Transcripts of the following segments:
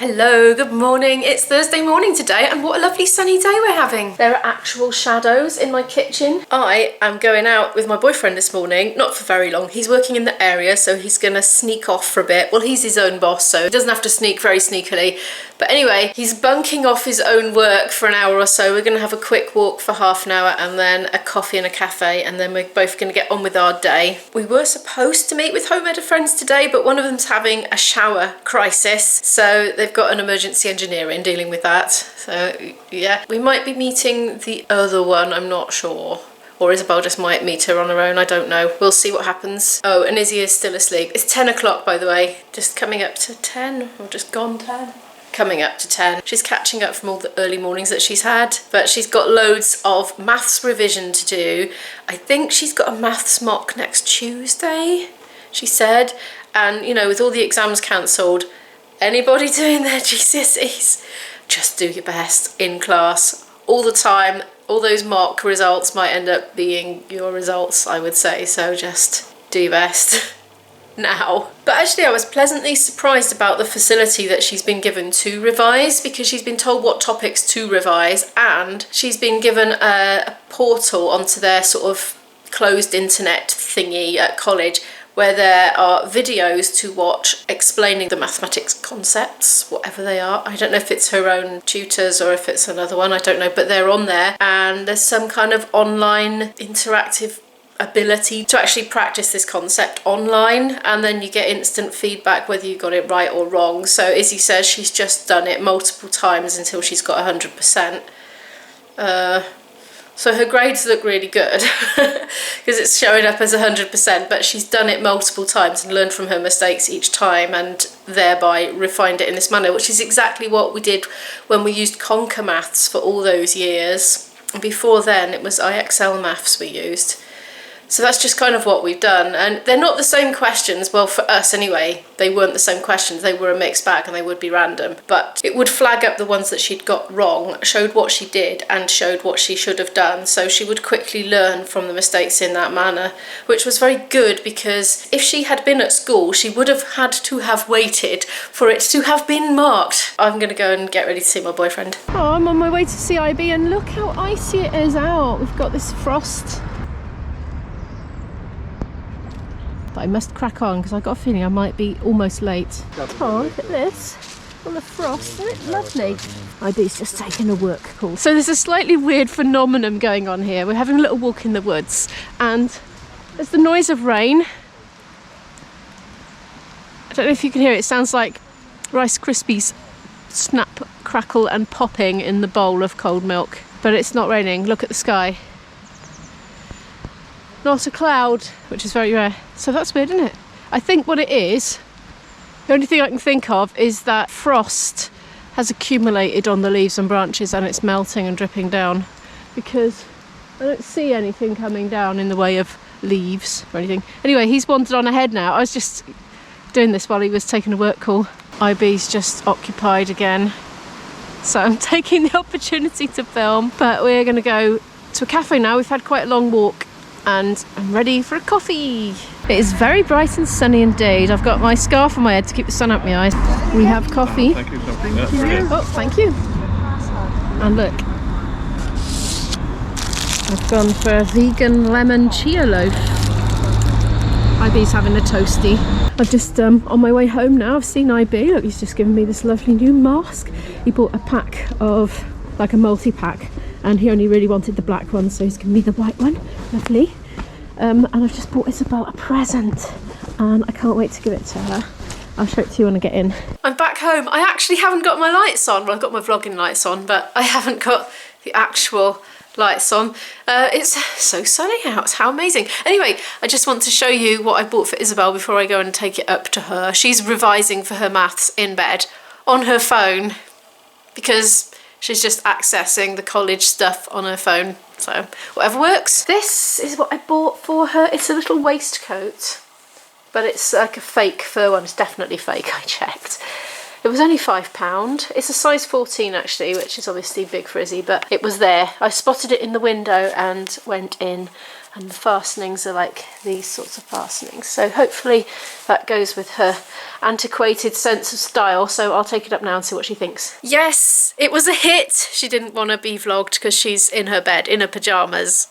Hello, good morning. It's Thursday morning today and what a lovely sunny day we're having. There are actual shadows in my kitchen. I am going out with my boyfriend this morning, not for very long. He's working in the area, so he's gonna sneak off for a bit. Well, he's his own boss, so he doesn't have to sneak very sneakily. But anyway, he's bunking off his own work for an hour or so. We're gonna have a quick walk for half an hour and then a coffee in a cafe, and then we're both gonna get on with our day. We were supposed to meet with Home Ed friends today, but one of them's having a shower crisis, so they've got an emergency engineer in dealing with that. So yeah, we might be meeting the other one, I'm not sure. Or Isabel just might meet her on her own, I don't know. We'll see what happens. Oh, and Izzy is still asleep. It's 10 o'clock, by the way. Just coming up to 10, or just gone 10. Coming up to 10. She's catching up from all the early mornings that she's had, but she's got loads of maths revision to do. I think she's got a maths mock next Tuesday, she said. And you know, with all the exams cancelled, anybody doing their GCSEs, just do your best in class all the time. All those mock results might end up being your results, I would say, so just do your best now. But actually I was pleasantly surprised about the facility that she's been given to revise, because she's been told what topics to revise and she's been given a portal onto their sort of closed internet thingy at college, where there are videos to watch explaining the mathematics concepts, whatever they are. I don't know if it's her own tutors or if it's another one, I don't know, but they're on there, and there's some kind of online interactive ability to actually practice this concept online, and then you get instant feedback whether you got it right or wrong. So Izzy says she's just done it multiple times until she's got 100%. So her grades look really good because it's showing up as 100%, but she's done it multiple times and learned from her mistakes each time and thereby refined it in this manner, which is exactly what we did when we used Conquer Maths for all those years. Before then it was IXL Maths we used. So that's just kind of what we've done, and they're not the same questions. Well, for us anyway, they weren't the same questions. They were a mixed bag and they would be random, but it would flag up the ones that she'd got wrong, showed what she did and showed what she should have done, so she would quickly learn from the mistakes in that manner, which was very good, because if she had been at school she would have had to have waited for it to have been marked. I'm gonna go and get ready to see my boyfriend. Oh, I'm on my way to CIB and look how icy it is out. We've got this frost. But I must crack on because I've got a feeling I might be almost late. Oh, look at this. All the frost, isn't it lovely? IB's just taking a work call. So there's a slightly weird phenomenon going on here. We're having a little walk in the woods and there's the noise of rain. I don't know if you can hear it. It sounds like Rice Krispies snap, crackle and popping in the bowl of cold milk. But it's not raining. Look at the sky. Not a cloud, which is very rare. So that's weird, isn't it? I think what it is, the only thing I can think of is that frost has accumulated on the leaves and branches and it's melting and dripping down, because I don't see anything coming down in the way of leaves or anything. Anyway, he's wandered on ahead now. I was just doing this while he was taking a work call. IB's just occupied again, so I'm taking the opportunity to film. But we're going to go to a cafe now. We've had quite a long walk and I'm ready for a coffee. It is very bright and sunny indeed. I've got my scarf on my head to keep the sun out my eyes. We have coffee. Thank you. Oh, thank you. And look, I've gone for a vegan lemon chia loaf. IB's having a toasty. I've just on my way home now. I've seen IB. Look, he's just given me this lovely new mask. He bought a pack of, like a multi-pack, and he only really wanted the black one, so he's given me the white one. Lovely. And I've just bought Isabel a present and I can't wait to give it to her. I'll show it to you when I get in. I'm back home. I actually haven't got my lights on. Well, I've got my vlogging lights on, but I haven't got the actual lights on. It's so sunny out. How amazing. Anyway, I just want to show you what I bought for Isabel before I go and take it up to her. She's revising for her maths in bed on her phone because she's just accessing the college stuff on her phone, so whatever works. This is what I bought for her. It's a little waistcoat, but it's like a fake fur one. It's definitely fake, I checked. It was only £5. It's a size 14 actually, which is obviously big for Izzy, but it was there. I spotted it in the window and went in, and the fastenings are like these sorts of fastenings. So hopefully that goes with her antiquated sense of style. So I'll take it up now and see what she thinks. Yes, it was a hit. She didn't want to be vlogged because she's in her bed, in her pyjamas,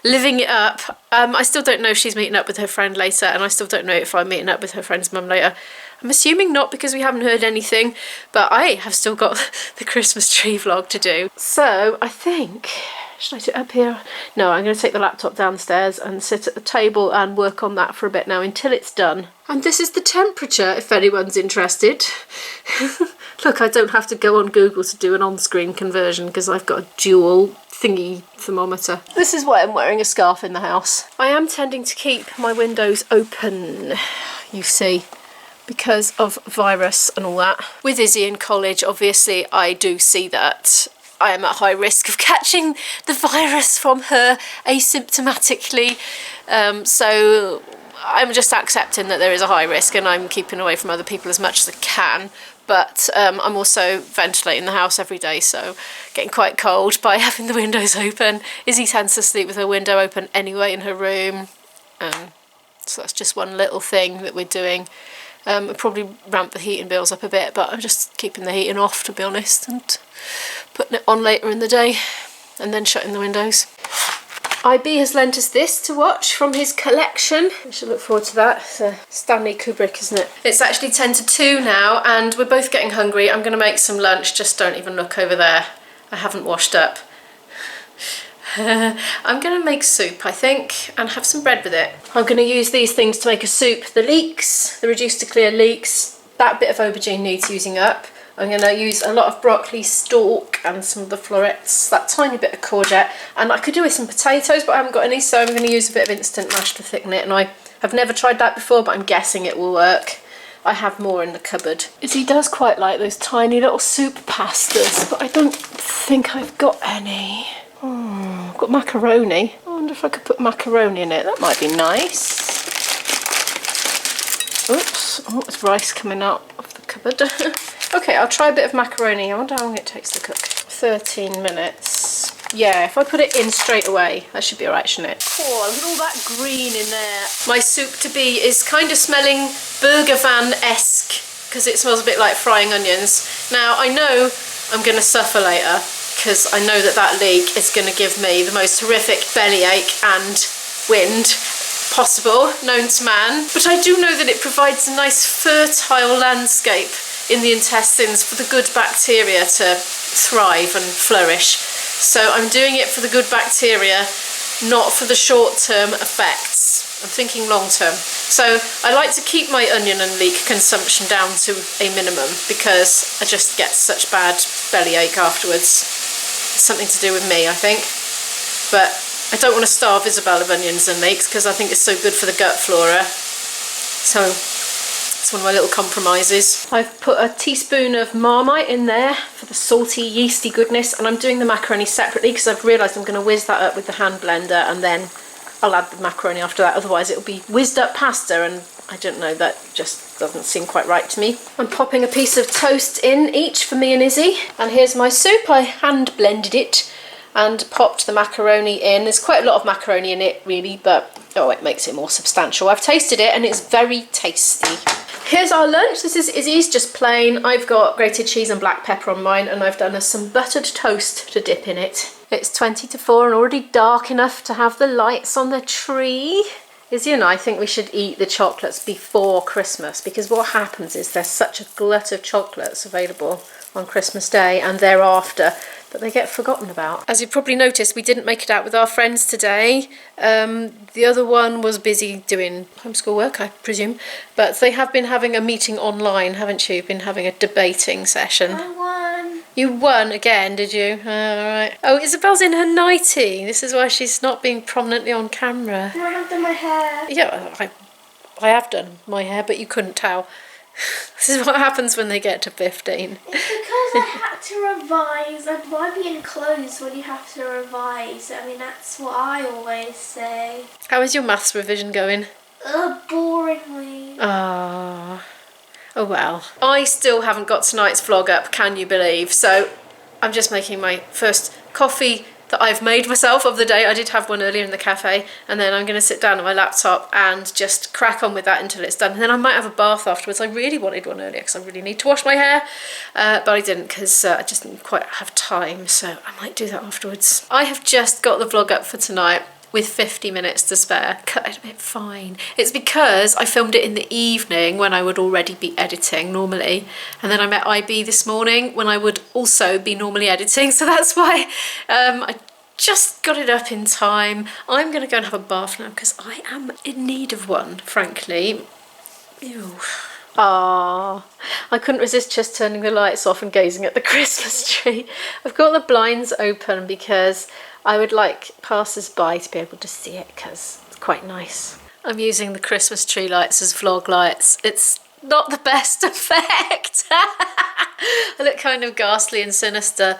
living it up. I still don't know if she's meeting up with her friend later, and I still don't know if I'm meeting up with her friend's mum later. I'm assuming not because we haven't heard anything, but I have still got the Christmas tree vlog to do. So I think, should I do it up here? No, I'm going to take the laptop downstairs and sit at the table and work on that for a bit now until it's done. And this is the temperature, if anyone's interested. Look, I don't have to go on Google to do an on-screen conversion because I've got a dual thingy thermometer. This is why I'm wearing a scarf in the house. I am tending to keep my windows open, you see, because of virus and all that. With Izzy in college, obviously, I do see that I am at high risk of catching the virus from her asymptomatically. So I'm just accepting that there is a high risk, and I'm keeping away from other people as much as I can. But I'm also ventilating the house every day, so getting quite cold by having the windows open. Izzy tends to sleep with her window open anyway in her room. So that's just one little thing that we're doing. I'll probably ramp the heating bills up a bit, but I'm just keeping the heating off, to be honest, and putting it on later in the day and then shutting the windows. IB has lent us this to watch from his collection. I should look forward to that. It's Stanley Kubrick, isn't it? It's actually 10 to 2 now, and we're both getting hungry. I'm going to make some lunch. Just don't even look over there. I haven't washed up. I'm going to make soup, I think, and have some bread with it. I'm going to use these things to make a soup. The leeks, the reduced to clear leeks, that bit of aubergine needs using up. I'm going to use a lot of broccoli stalk and some of the florets, that tiny bit of courgette, and I could do with some potatoes, but I haven't got any, so I'm going to use a bit of instant mash to thicken it, and I have never tried that before, but I'm guessing it will work. I have more in the cupboard. Izzy does quite like those tiny little soup pastas, but I don't think I've got any. I've got macaroni. I wonder if I could put macaroni in it. That might be nice. Oops. Oh, there's rice coming out of the cupboard. Okay, I'll try a bit of macaroni. I wonder how long it takes to cook. 13 minutes. Yeah, if I put it in straight away, that should be alright, shouldn't it? Oh, look at all that green in there. My soup to be is kind of smelling burger van-esque because it smells a bit like frying onions. Now, I know I'm going to suffer later, because I know that that leak is going to give me the most horrific bellyache and wind possible, known to man. But I do know that it provides a nice fertile landscape in the intestines for the good bacteria to thrive and flourish. So I'm doing it for the good bacteria, not for the short-term effects. I'm thinking long-term. So I like to keep my onion and leek consumption down to a minimum because I just get such bad bellyache afterwards. Something to do with me, I think, but I don't want to starve Isabel of onions and leeks because I think it's so good for the gut flora. So it's one of my little compromises. I've put a teaspoon of Marmite in there for the salty, yeasty goodness, and I'm doing the macaroni separately because I've realised I'm going to whiz that up with the hand blender, and then I'll add the macaroni after that. Otherwise it'll be whizzed up pasta, and I don't know, that just doesn't seem quite right to me. I'm popping a piece of toast in each for me and Izzy. And here's my soup. I hand blended it and popped the macaroni in. There's quite a lot of macaroni in it really, but oh, it makes it more substantial. I've tasted it and it's very tasty. Here's our lunch. This is Izzy's, just plain. I've got grated cheese and black pepper on mine, and I've done us some buttered toast to dip in it. It's 20 to 4 and already dark enough to have the lights on the tree. Izzy and I think we should eat the chocolates before Christmas, because what happens is there's such a glut of chocolates available on Christmas Day and thereafter that they get forgotten about. As you probably noticed, we didn't make it out with our friends today. The other one was busy doing homeschool work, I presume, but they have been having a meeting online, haven't you? Been having a debating session. I won. You won again, did you? Alright. Oh, Isabel's in her nightie. This is why she's not being prominently on camera. I have done my hair. Yeah, I have done my hair, but you couldn't tell. This is what happens when they get to 15. It's because I had to revise, and why be in clothes when you have to revise? I mean, that's what I always say. How is your maths revision going? Boringly. Ah. Oh well. I still haven't got tonight's vlog up, can you believe? So I'm just making my first coffee that I've made myself of the day. I did have one earlier in the cafe, and then I'm going to sit down on my laptop and just crack on with that until it's done. And then I might have a bath afterwards. I really wanted one earlier because I really need to wash my hair, but I didn't because I just didn't quite have time, so I might do that afterwards. I have just got the vlog up for tonight with 50 minutes to spare. Cut it a bit fine. It's because I filmed it in the evening when I would already be editing normally, and then I met IB this morning when I would also be normally editing, so that's why I just got it up in time. I'm gonna go and have a bath now because I am in need of one, frankly. Ew. Ah, I couldn't resist just turning the lights off and gazing at the Christmas tree. I've got the blinds open because I would like passers-by to be able to see it because it's quite nice. I'm using the Christmas tree lights as vlog lights. It's not the best effect. I look kind of ghastly and sinister.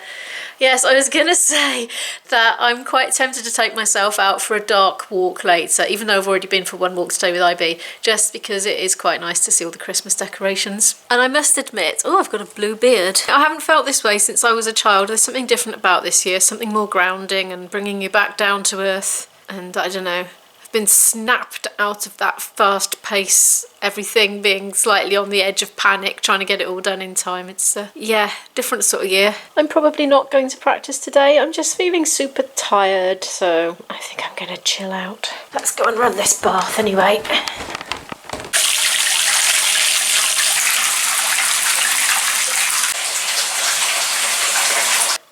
Yes, I was gonna say that I'm quite tempted to take myself out for a dark walk later, even though I've already been for one walk today with IB, just because it is quite nice to see all the Christmas decorations. And I must admit, oh, I've got a blue beard. I haven't felt this way since I was a child. There's something different about this year, something more grounding and bringing you back down to earth. And I don't know, been snapped out of that fast pace, everything being slightly on the edge of panic, trying to get it all done in time. It's yeah, different sort of year. I'm probably not going to practice today. I'm just feeling super tired, so I think I'm gonna chill out. Let's go and run this bath anyway.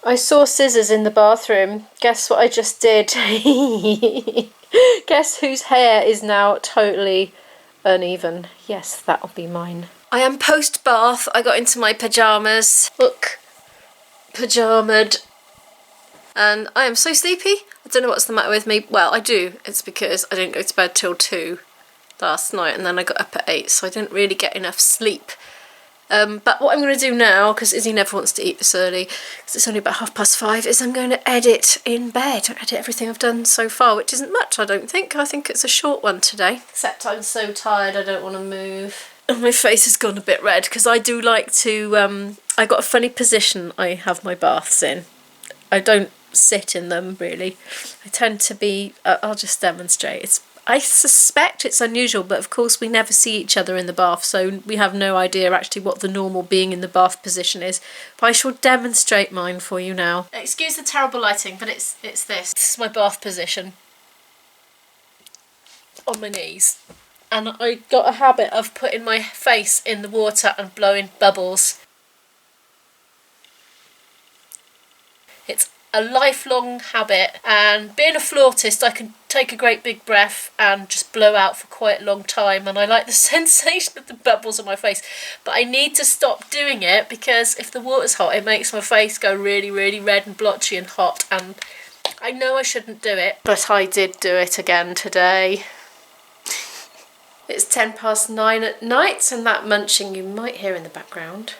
I saw scissors in the bathroom. Guess what I just did? Guess whose hair is now totally uneven? Yes, that'll be mine. I am post-bath. I got into my pyjamas. Look, pyjama'd. And I am so sleepy. I don't know what's the matter with me. Well, I do. It's because I didn't go to bed till 2 last night, and then I got up at 8, so I didn't really get enough sleep. But what I'm going to do now, because Izzy never wants to eat this early, because it's only about 5:30, is I'm going to edit in bed. Edit everything I've done so far, which isn't much, I don't think. I think it's a short one today. Except I'm so tired I don't want to move. And my face has gone a bit red, because I do like to, I got a funny position I have my baths in. I don't sit in them, really. I tend to be, I'll just demonstrate. I suspect it's unusual, but of course we never see each other in the bath, so we have no idea actually what the normal being in the bath position is. But I shall demonstrate mine for you now. Excuse the terrible lighting, but it's this. This is my bath position. On my knees. And I got a habit of putting my face in the water and blowing bubbles. It's a lifelong habit, and being a flautist I can take a great big breath and just blow out for quite a long time, and I like the sensation of the bubbles on my face, but I need to stop doing it because if the water's hot it makes my face go really red and blotchy and hot, and I know I shouldn't do it, but I did do it again today. It's 9:10 at night, and that munching you might hear in the background.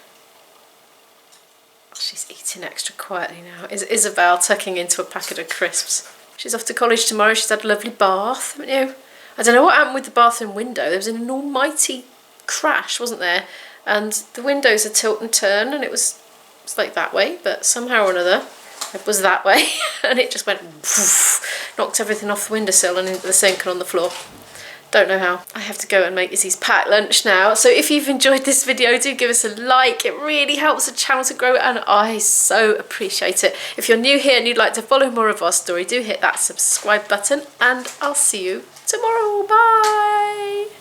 She's eating extra quietly now. Is Isabel tucking into a packet of crisps. She's off to college tomorrow. She's had a lovely bath, haven't you? I don't know what happened with the bathroom window. There was an almighty crash, wasn't there? And the windows are tilt and turn, and it's like that way, but somehow or another it was that way, and it just went woof, knocked everything off the windowsill and into the sink and on the floor. Don't know how. I have to go and make Izzy's packed lunch now. So if you've enjoyed this video, do give us a like. It really helps the channel to grow, and I so appreciate it. If you're new here and you'd like to follow more of our story, do hit that subscribe button, and I'll see you tomorrow. Bye!